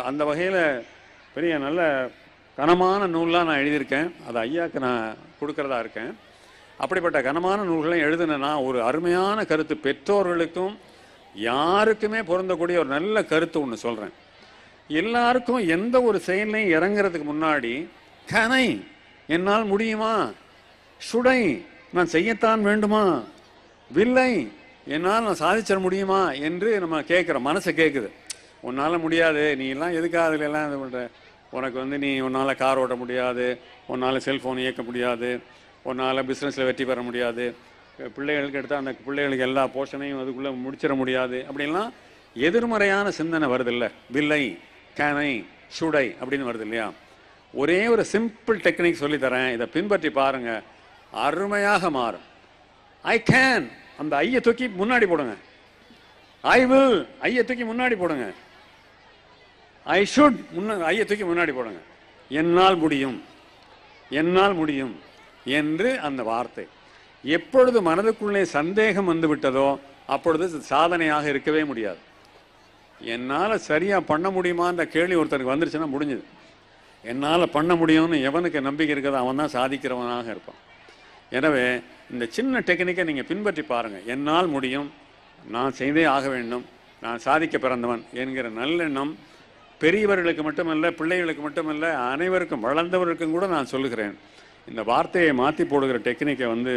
அந்த வகையில் பெரிய நல்ல கனமான நூல்லாம் நான் எழுதியிருக்கேன். அது ஐயாவுக்கு நான் கொடுக்கறதா இருக்கேன். அப்படிப்பட்ட கனமான நூல்களை எழுதுனா ஒரு அருமையான கருத்து, பெற்றோர்களுக்கும் யாருக்குமே பொருந்தக்கூடிய ஒரு நல்ல கருத்து ஒன்று சொல்கிறேன். எல்லாருக்கும் எந்த ஒரு செயலையும் இறங்குறதுக்கு முன்னாடி, கனை என்னால் முடியுமா, சுடை நான் செய்யத்தான் வேண்டுமா, வில்லை என்னால் நான் சாதிச்சிட முடியுமா என்று நம்ம கேட்குறோம். மனசை கேட்குது, உன்னால் முடியாது, நீ எல்லாம் எதுக்காக அதில் எல்லாம் இது பண்ணுற, உனக்கு வந்து நீ உன்னால் கார் ஓட்ட முடியாது, உன்னால் செல்ஃபோன் இயக்க முடியாது, உன்னால் பிஸ்னஸில் வெற்றி பெற முடியாது, பிள்ளைகளுக்கு எடுத்தால் அந்த பிள்ளைகளுக்கு எல்லா போஷனையும் அதுக்குள்ளே முடிச்சிட முடியாது, அப்படின்லாம் எதிர்மறையான சிந்தனை வருது இல்லை. வில்லை, கேனை, சுடை அப்படின்னு வருது இல்லையா. ஒரே ஒரு சிம்பிள் டெக்னிக் சொல்லித்தரேன், இதை பின்பற்றி பாருங்கள், அருமையாக மாறும். ஐ கேன், அந்த ஐயை தூக்கி முன்னாடி போடுங்க. ஐ வில், ஐயை தூக்கி முன்னாடி போடுங்க. ஐ ஷுட், ஐயை தூக்கி முன்னாடி போடுங்க. என்னால் முடியும், என்னால் முடியும் என்று அந்த வார்த்தை எப்பொழுது மனதுக்குள்ளே சந்தேகம் வந்து விட்டதோ அப்பொழுது சாதனையாக இருக்கவே முடியாது. என்னால் சரியாக பண்ண முடியுமான்ற கேள்வி ஒருத்தருக்கு வந்துருச்சுன்னா முடிஞ்சுது. என்னால் பண்ண முடியும்னு எவனுக்கு நம்பிக்கை இருக்கிறதோ அவன் தான் சாதிக்கிறவனாக இருப்பான். எனவே இந்த சின்ன டெக்னிக்கை நீங்கள் பின்பற்றி பாருங்கள். என்னால் முடியும், நான் செய்தே ஆக வேண்டும், நான் சாதிக்க பிறந்தவன் என்கிற நல்லெண்ணம் பெரியவர்களுக்கு மட்டுமல்ல, பிள்ளைகளுக்கு மட்டுமல்ல, அனைவருக்கும், வளர்ந்தவர்களுக்கும் கூட நான் சொல்லுகிறேன். இந்த வார்த்தையை மாற்றி போடுகிற டெக்னிக்கை வந்து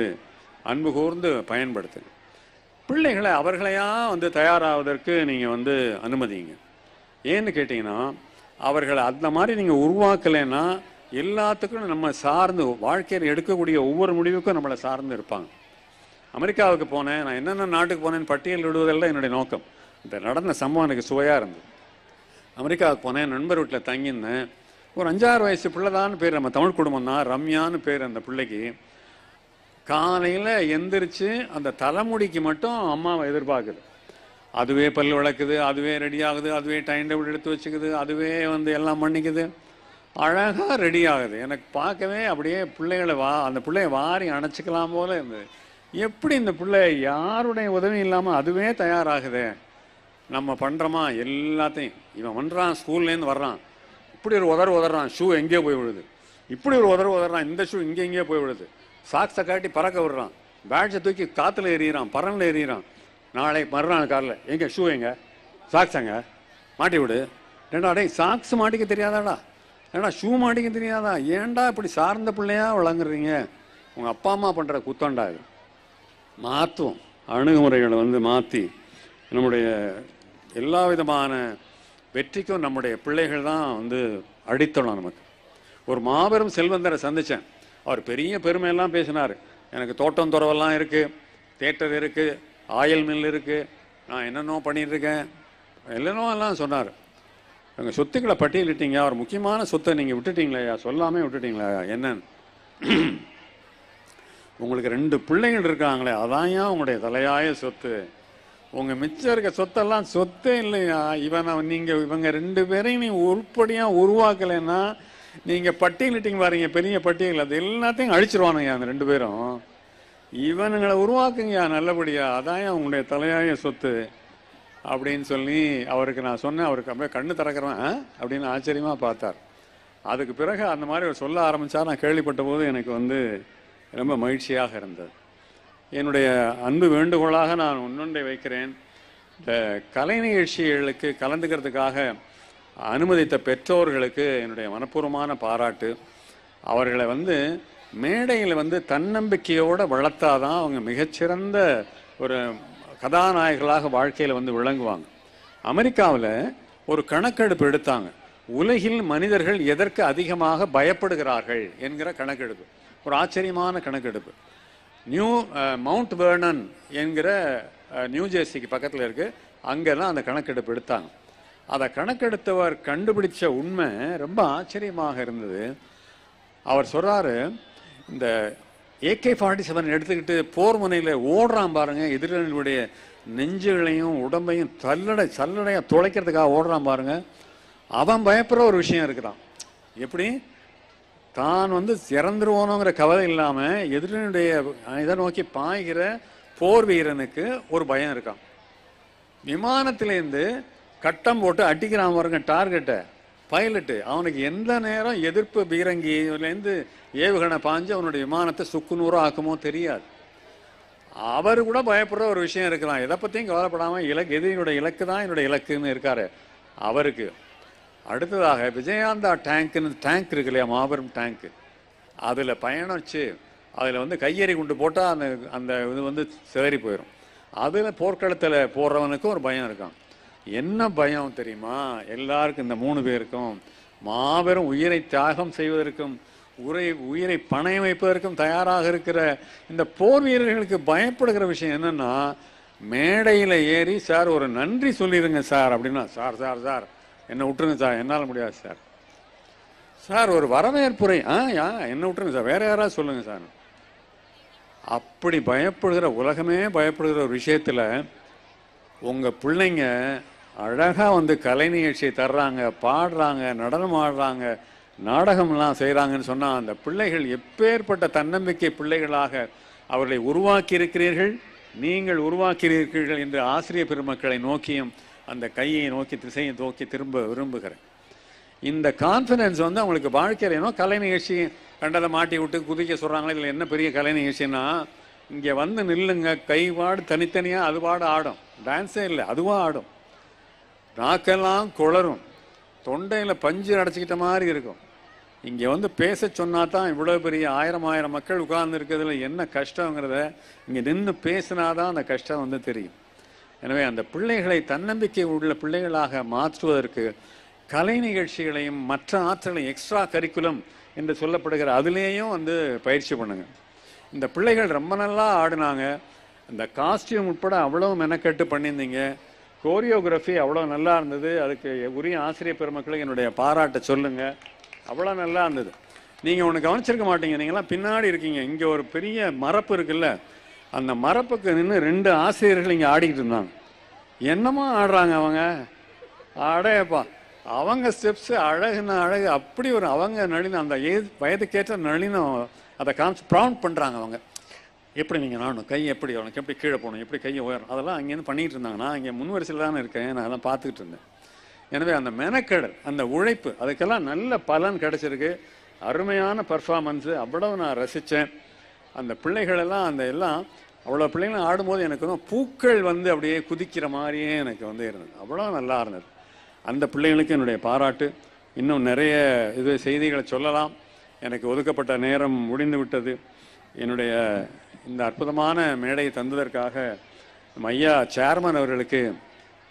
அன்பு கூர்ந்து பயன்படுத்துங்க. பிள்ளைகளை அவர்களையா வந்து தயாராவதற்கு நீங்கள் வந்து அனுமதிங்க. ஏன்னு கேட்டிங்கன்னா, அவர்களை அந்த மாதிரி நீங்கள் உருவாக்கலைன்னா எல்லாத்துக்கும் நம்ம சார்ந்து, வாழ்க்கையில் எடுக்கக்கூடிய ஒவ்வொரு முடிவுக்கும் நம்மளை சார்ந்து இருப்பாங்க. அமெரிக்காவுக்கு போனேன், நான் என்னென்ன நாட்டுக்கு போனேன்னு பட்டியல் விடுவதெல்லாம் என்னுடைய நோக்கம். இந்த நடந்த சம்பவம் எனக்கு சுவையாக இருந்தது. அமெரிக்காவுக்கு போனேன், நண்பர் வீட்டில் தங்கியிருந்தேன். ஒரு 5-6 வயசு பிள்ளை தான் பேர், நம்ம தமிழ் குடும்பம் தான், ரம்யான்னு பேர் அந்த பிள்ளைக்கு. காலையில் எந்திரிச்சு அந்த தலைமுடிக்கு மட்டும் அம்மாவை எதிர்பார்க்குது. அதுவே பல் விளக்குது, அதுவே ரெடி ஆகுது, அதுவே டைம் டேபிள் எடுத்து வச்சுக்குது, அதுவே எல்லாம் பண்ணிக்குது, அழகாக ரெடி ஆகுது. எனக்கு பார்க்கவே அப்படியே பிள்ளைகளை அந்த பிள்ளைய வாரி அணைச்சிக்கலாம் போல இருந்தது. எப்படி இந்த பிள்ளை யாருடைய உதவியும் இல்லாமல் அதுவே தயாராகுது. நம்ம பண்ணுறோமா எல்லாத்தையும். இவன் பண்ணுறான், ஸ்கூல்லேருந்து வர்றான், இப்படி ஒரு உதறான், ஷூ எங்கேயோ போய் விழுது, இப்படி ஒரு உதறான், இந்த ஷூ எங்கேயோ போய் விழுது, சாக்ஸை காட்டி பறக்க விடுறான், பேட்ஸை தூக்கி காற்றுல எறிகிறான், பறனில் எறிகிறான். நாளை மறுநாள் காரில் எங்கே ஷூ, எங்கே சாக்ஸங்க மாட்டி விடு. ஏண்டா டே சாக்ஸ் மாட்டிக்க தெரியாதாடா, ஏண்டா ஷூ மாட்டிக்க தெரியாதா, ஏண்டா இப்படி சார்ந்த பிள்ளையா விளங்குறீங்க? உங்கள் அப்பா அம்மா பண்ணுற குத்தண்டா இது. மாற்றுவோம், அணுகுமுறைகளை மாற்றி நம்முடைய எல்லா விதமான வெற்றிக்கும் நம்முடைய பிள்ளைகள் தான் அடித்தளம். நமக்கு ஒரு மாபெரும் செல்வந்தரை சந்தித்தேன். அவர் பெரிய பெருமையெல்லாம் பேசினார். எனக்கு தோட்டம் துறவெல்லாம் இருக்குது, தேட்டர் இருக்குது, ஆயில் மில் இருக்குது, நான் என்னென்னோ பண்ணிகிட்ருக்கேன், எல்லாம் சொன்னார். எங்கள் சொத்துக்களை பட்டியலிட்டீங்க, அவர் முக்கியமான சொத்தை நீங்கள் விட்டுட்டீங்களா, சொல்லாமே விட்டுட்டீங்களா? என்னன்னு? உங்களுக்கு 2 பிள்ளைகள் இருக்காங்களே, அதான் ஏன் உங்களுடைய தலையாய சொத்து. உங்கள் மிச்சம் இருக்க சொத்தெல்லாம் சொத்தே இல்லையா. இவங்க 2 பேரையும் நீ உருப்படியாக உருவாக்கலைன்னா நீங்கள் பட்டியலிட்டிங்க பாருங்க, பெரிய பட்டியல், அது எல்லாத்தையும் அழிச்சிருவானுங்க அந்த 2 பேரும். இவனுங்களை உருவாக்குங்க நல்லபடியா, அதான் உங்களுடைய தலையாய சொத்து அப்படின்னு சொல்லி அவருக்கு நான் சொன்னேன். அவருக்கு அப்படியே கண்ணு திறக்கிறேன் அப்படின்னு ஆச்சரியமாக பார்த்தார். அதுக்கு பிறகு அந்த மாதிரி அவர் சொல்ல ஆரம்பித்தார். நான் கேள்விப்பட்ட போது எனக்கு ரொம்ப மகிழ்ச்சியாக இருந்தது. என்னுடைய அன்பு வேண்டுகோளாக நான் ஒன்றொன்றை வைக்கிறேன். இந்த கலை நிகழ்ச்சிகளுக்கு கலந்துக்கிறதுக்காக அனுமதித்த பெற்றோர்களுக்கு என்னுடைய மனப்பூர்வமான பாராட்டு. அவர்களை மேடையில் தன்னம்பிக்கையோடு வளர்த்தாதான் அவங்க மிகச்சிறந்த ஒரு கதாநாயகர்களாக வாழ்க்கையில் விளங்குவாங்க. அமெரிக்காவில் ஒரு கணக்கெடுப்பு எடுத்தாங்க. உலகில் மனிதர்கள் எதற்கு அதிகமாக பயப்படுகிறார்கள் என்கிற கணக்கெடுப்பு. ஒரு ஆச்சரியமான கணக்கெடுப்பு. மவுண்ட் வெர்னன் என்கிற நியூஜெர்சிக்கு பக்கத்தில் இருக்குது. அங்கே தான் அந்த கணக்கெடுப்பு எடுத்தாங்க. அதை கணக்கெடுத்தவர் கண்டுபிடிச்ச உண்மை ரொம்ப ஆச்சரியமாக இருந்தது. அவர் சொல்கிறாரு, இந்த AK-47 எடுத்துக்கிட்டு போர் முனையில் ஓடுறான் பாருங்க, எதிரிகளுடைய நெஞ்சுகளையும் உடம்பையும் சல்லடையாக துளைக்கிறதுக்காக ஓடுறான் பாருங்க, அவன் பயப்படுற ஒரு விஷயம் இருக்குதான். எப்படி தான் இறந்துருவோனுங்கிற கவலை இல்லாமல் எதிரினுடைய இதை நோக்கி பாய்கிற போர் வீரனுக்கு ஒரு பயம் இருக்கான். விமானத்திலேருந்து கட்டம் போட்டு அடிக்கிறான் பாருங்க டார்கெட்டை, பைலட்டு, அவனுக்கு எந்த நேரம் எதிர்ப்பு பீரங்கிலேருந்து ஏவுகணை பாஞ்சு அவனுடைய விமானத்தை சுக்குநூறு ஆக்குமோ தெரியாது. அவர் கூட பயப்படுற ஒரு விஷயம் இருக்கலாம். எதை பற்றியும் கவலைப்படாமல் எதிரியுடைய இலக்கு தான் என்னுடைய இலக்குன்னு இருக்காரு அவருக்கு. அடுத்ததாக விஜயாந்தா டேங்க் இருக்கு இல்லையா, மாபெரும் டேங்க்கு, அதில் பயணிச்சு அதில் கையெறி குண்டு போட்டால் அந்த இது சிதறி போயிடும். அதில் போர்க்களத்தில் போடுறவனுக்கும் ஒரு பயம் இருக்கான். என்ன பயம் தெரியுமா? எல்லாருக்கும், இந்த 3 பேருக்கும் மாபெரும் உயிரை தியாகம் செய்வதற்கும் உயிரை பணயம் வைப்பதற்கும் தயாராக இருக்கிற இந்த போர் வீரர்களுக்கு பயப்படுகிற விஷயம் என்னன்னா, மேடையில் ஏறி சார் ஒரு நன்றி சொல்லிடுங்க சார் அப்படின்னா, சார் சார் சார் என்னை விட்டுருங்க சார், என்னால் முடியாது சார், சார் ஒரு வரவேற்புரை என்னை விட்டுருங்க சார், வேற யாராவது சொல்லுங்க சார். அப்படி பயப்படுகிற, உலகமே பயப்படுகிற ஒரு விஷயத்தில் உங்கள் பிள்ளைங்க அழகாக கலை நிகழ்ச்சியை தர்றாங்க, பாடுறாங்க, நடனம் ஆடுறாங்க, நாடகம்லாம் செய்கிறாங்கன்னு சொன்னால் அந்த பிள்ளைகள் எப்பேற்பட்ட தன்னம்பிக்கை பிள்ளைகளாக அவர்களை உருவாக்கி இருக்கிறீர்கள், நீங்கள் உருவாக்கிறீர்கள் என்று ஆசிரியர் பெருமக்களை நோக்கியும் அந்த கையை நோக்கி திசையை நோக்கி திரும்ப விரும்புகிறேன். இந்த கான்ஃபிடன்ஸ் அவங்களுக்கு வாழ்க்கையில கலை நிகழ்ச்சி கண்டதை மாட்டி விட்டு குதிக்க சொல்கிறாங்களே, இதில் என்ன பெரிய கலை நிகழ்ச்சின்னா, இங்கே நில்லுங்க, கை பாடு தனித்தனியாக அது பாடு ஆடும், டான்ஸே இல்லை அதுவாக ஆடும், நாக்கெல்லாம் குளரும், தொண்டையில் பஞ்சு அடைச்சிக்கிட்ட மாதிரி இருக்கும். இங்கே பேச சொன்னா தான் இவ்வளோ பெரிய ஆயிரம் மக்கள் உட்கார்ந்து இருக்கிறதுல என்ன கஷ்டங்கிறத இங்கே நின்று பேசினாதான் அந்த கஷ்டம் தெரியும். எனவே அந்த பிள்ளைகளை தன்னம்பிக்கை உள்ள பிள்ளைகளாக மாற்றுவதற்கு கலை நிகழ்ச்சிகளையும் மற்ற ஆற்றலையும் எக்ஸ்ட்ரா கரிக்குலம் என்று சொல்லப்படுகிற அதுலேயும் பயிற்சி பண்ணுங்க. இந்த பிள்ளைகள் ரொம்ப நல்லா ஆடினாங்க, இந்த காஸ்டியூம் உட்பட அவ்வளோ மெனக்கட்டு பண்ணியிருந்தீங்க, கோரியோகிராஃபி அவ்வளோ நல்லா இருந்தது, அதுக்கு உரிய ஆசிரியர் பெருமக்களுக்கு என்னுடைய பாராட்டை சொல்லுங்கள், அவ்வளோ நல்லா இருந்தது. நீங்கள் ஒன்று கவனிச்சிருக்க மாட்டீங்க, நீங்களாம் பின்னாடி இருக்கீங்க. இங்கே ஒரு பெரிய மரப்பு இருக்குல்ல, அந்த மரப்புக்கு நின்று 2 ஆசிரியர்கள் இங்கே ஆடிக்கிட்டு இருந்தாங்க. என்னமா ஆடுறாங்க அவங்க, அடையப்பா அவங்க ஸ்டெப்ஸு அழகுன்னா அழகு, அப்படி ஒரு அவங்க நளினம், அந்த வயதுக்கேற்ற நளினம் அதை காமிச்சு ப்ரௌண்ட் பண்ணுறாங்க. அவங்க எப்படி நீங்கள் நானும் கை எப்படி அவனுக்கு எப்படி கீழே போகணும், எப்படி கையை உயரும், அதெல்லாம் அங்கேருந்து பண்ணிகிட்டு இருந்தாங்க. நான் இங்கே முன்வரிசையில் தானே இருக்கேன், நான் அதெல்லாம் பார்த்துக்கிட்டு இருந்தேன். எனவே அந்த மெனக்கெடல், அந்த உழைப்பு, அதுக்கெல்லாம் நல்ல பலன் கிடச்சிருக்கு. அருமையான பர்ஃபார்மன்ஸு, அவ்வளவு நான் ரசித்தேன். அந்த பிள்ளைகளெல்லாம் அந்த எல்லாம் அவ்வளோ பிள்ளைங்களும் ஆடும்போது எனக்கு வந்து பூக்கள் வந்து அப்படியே குதிக்கிற மாதிரியே எனக்கு வந்து இருந்தது. அவ்வளோ நல்லா இருந்தது. அந்த பிள்ளைகளுக்கு என்னுடைய பாராட்டு. இன்னும் நிறைய செய்திகளை சொல்லலாம். எனக்கு ஒதுக்கப்பட்ட நேரம் முடிந்து விட்டது. என்னுடைய இந்த அற்புதமான மேடையை தந்ததற்காக ஐயா சேர்மன் அவர்களுக்கு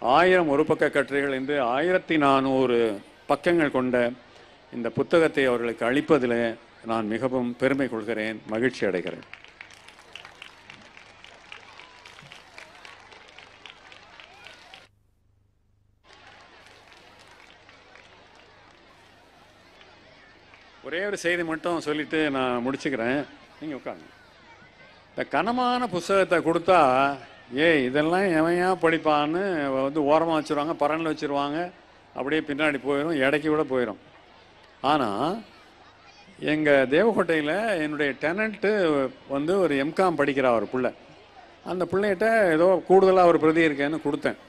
1000 ஒரு பக்க கட்டுரைகள் என்று 1400 பக்கங்கள் கொண்ட இந்த புத்தகத்தை அவர்களுக்கு அளிப்பதில் நான் மிகவும் பெருமை கொள்கிறேன், மகிழ்ச்சி அடைகிறேன். ஒரே ஒரு செய்தி மட்டும் சொல்லிட்டு நான் முடிச்சுக்கிறேன். நீங்கள் உட்காருங்க. இந்த கனமான புஸ்தகத்தை கொடுத்தா இதெல்லாம் எவையா படிப்பான்னு வந்து ஓரமாக வச்சுருவாங்க, பரனில் வச்சுருவாங்க, அப்படியே பின்னாடி போயிடும், இடைக்கு கூட போயிடும். ஆனால் எங்கள் தேவக்கோட்டையில் என்னுடைய டெனண்ட்டு வந்து ஒரு எம்காம் படிக்கிற ஒரு பிள்ளை. அந்த பிள்ளைகிட்ட ஏதோ கூடுதலாக ஒரு பிரதி இருக்கேன்னு கொடுத்தேன்.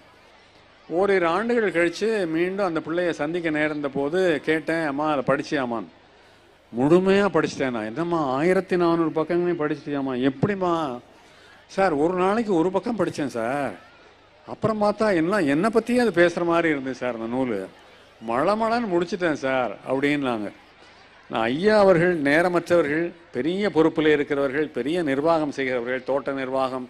ஓரிரு ஆண்டுகள் கழித்து மீண்டும் அந்த பிள்ளையை சந்திக்க நேர்ந்த போது கேட்டேன், அம்மா அதை படிச்சியாமான்னு. முழுமையாக படிச்சிட்டேன். நான் என்னம்மா 1400 பக்கங்களையும் படிச்சிட்டியாம்மா? எப்படிம்மா? சார் ஒரு நாளைக்கு ஒரு பக்கம் படித்தேன் சார். அப்புறம் பார்த்தா எல்லாம் என்னை பற்றியே அது பேசுகிற மாதிரி இருந்தது சார். அந்த நூல் மழமழன்னு முடிச்சிட்டேன் சார் அப்படின்னாங்க. நான் ஐயா அவர்கள் நேரமற்றவர்கள், பெரிய பொறுப்பில் இருக்கிறவர்கள், பெரிய நிர்வாகம் செய்கிறவர்கள், தோட்ட நிர்வாகம்,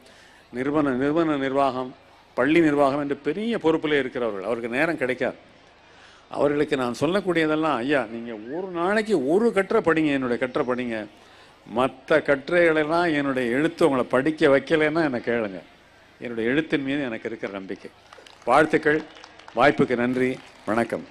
நிறுவன நிர்வாகம், பள்ளி நிர்வாகம் என்று பெரிய பொறுப்பில் இருக்கிறவர்கள். அவருக்கு நேரம் கிடைக்காது. அவர்களுக்கு நான் சொல்லக்கூடியதெல்லாம், ஐயா நீங்கள் ஒரு நாளைக்கு ஒரு கட்டுரை படிங்க, என்னுடைய கட்டுரை படிங்க. மற்ற கட்டுரைகளெல்லாம் என்னுடைய எழுத்து உங்களை படிக்க வைக்கலைன்னா என்னை கேளுங்க. என்னுடைய எழுத்தின் மீது எனக்கு இருக்கிற நம்பிக்கை. வாழ்த்துக்கள். வாய்ப்புக்கு நன்றி. வணக்கம்.